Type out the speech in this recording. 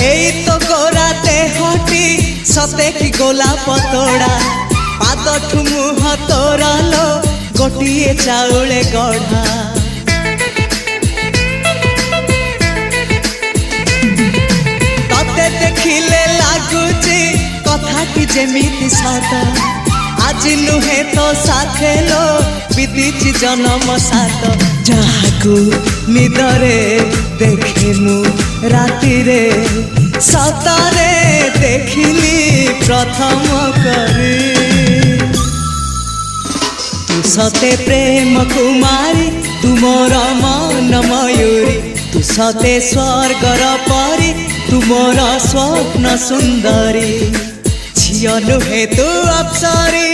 এই তো গোরাতে হটি সতে কি গোলাপ তোড়া পাদঠু মুহ তোরালো গোটিয়ে চাউলে গড়া ততে দেখিলে লাগুছি কথাটি যেমিতি সত আজি নুহে তো সাথে লো বিতিছি জনম সাত যাহাকু নিদরে দেখে মু রাতিরে সতরে দেখিলি প্রথম করে তু সতে প্রেম কুমারী তুমর মন ময়ূরী তু সতে স্বর্গর পরি তুমর স্বপ্ন সুন্দরী ঝিও নুহে তু অপ্সরী